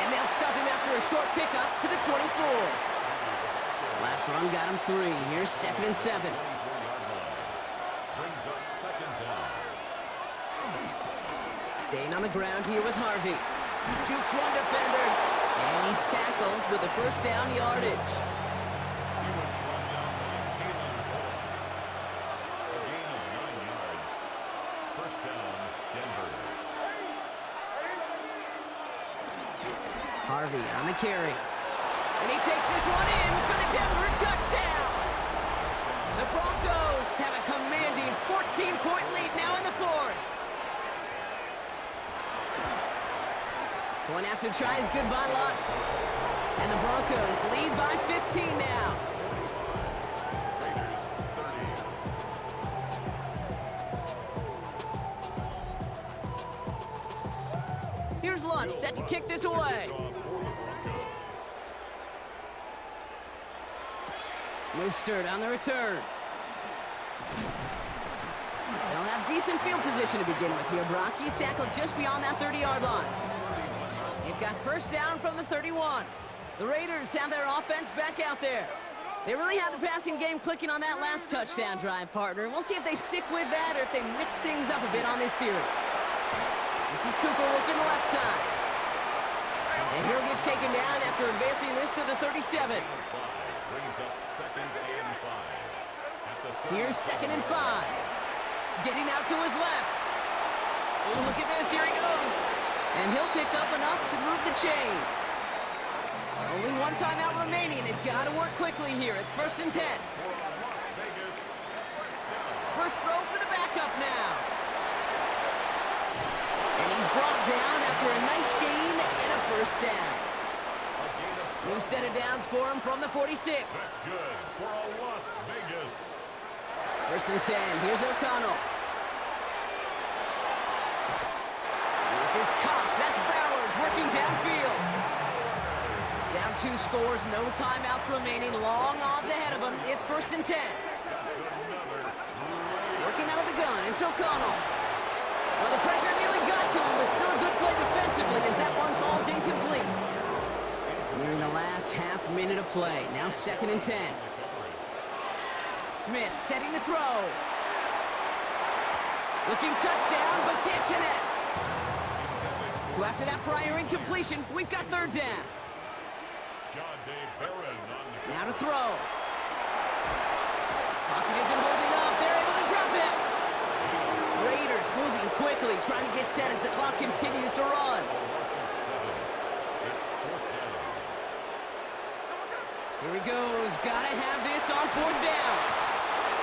[SPEAKER 1] And they'll stop him after a short pickup to the 24. Last run got him 3. Here's 2nd and 7.
[SPEAKER 2] Brings up 2nd down.
[SPEAKER 1] Staying on the ground here with Harvey. Jukes one defender. And he's tackled with the 1st down yardage.
[SPEAKER 2] He was brought down by Kalen Ball. A gain of 9 yards. 1st down, Denver.
[SPEAKER 1] Harvey on the carry. And he takes this one in for the Denver touchdown. The Broncos have a commanding 14-point lead now in the 4th. Point after tries good by Lutz. And the Broncos lead by 15 now.
[SPEAKER 2] Raiders 30.
[SPEAKER 1] Here's Lutz set to kick this away. Mostert on the return. They'll have decent field position to begin with here. Brock, he's tackled just beyond that 30-yard line. They've got 1st down from the 31. The Raiders have their offense back out there. They really had the passing game clicking on that last touchdown drive, partner. We'll see if they stick with that or if they mix things up a bit on this series. This is Cooper working the left side. And he'll get taken down after advancing this to the 37.
[SPEAKER 2] Brings up 2nd and 5.
[SPEAKER 1] Here's 2nd and 5. Getting out to his left. Oh, look at this. Here he goes. And he'll pick up enough to move the chains. Only 1 timeout remaining. They've got to work quickly here. It's 1st and 10. First throw for the backup now. And he's brought down after a nice gain and a 1st down. New set of downs for him from the 46.
[SPEAKER 2] That's good for a Las Vegas.
[SPEAKER 1] 1st and 10. Here's O'Connell. This is Cox. That's Bowers working downfield. Down 2 scores, no timeouts remaining. Long odds ahead of him. It's 1st and 10. Working out of the gun. It's O'Connell. Well, the pressure nearly got to him, but still a good play defensively as that one falls incomplete. Nearing the last half minute of play. Now 2nd and 10. Smith setting to throw. Looking touchdown, but can't connect. So after that prior incompletion, we've got 3rd down. Now to throw. Pocket isn't holding up. They're able to drop it. Raiders moving quickly, trying to get set as the clock continues to run. Here he goes. Gotta have this on 4th down.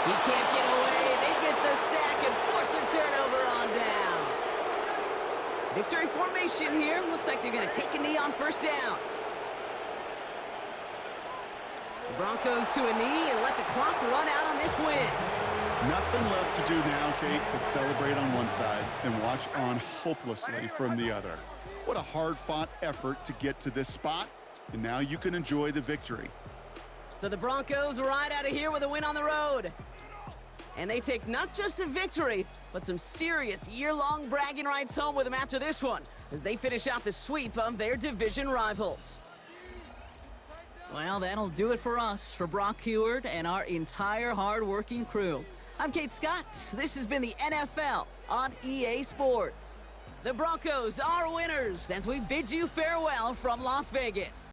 [SPEAKER 1] He can't get away. They get the sack and force a turnover on down. Victory formation here. Looks like they're going to take a knee on 1st down. The Broncos to a knee and let the clock run out on this win.
[SPEAKER 3] Nothing left to do now, Kate, but celebrate on one side and watch on hopelessly from the other. What a hard-fought effort to get to this spot, and now you can enjoy the victory.
[SPEAKER 1] So the Broncos ride out of here with a win on the road. And they take not just a victory, but some serious year-long bragging rights home with them after this one, as they finish out the sweep of their division rivals. Well, that'll do it for us, for Brock Huard and our entire hard-working crew. I'm Kate Scott. This has been the NFL on EA Sports. The Broncos are winners as we bid you farewell from Las Vegas.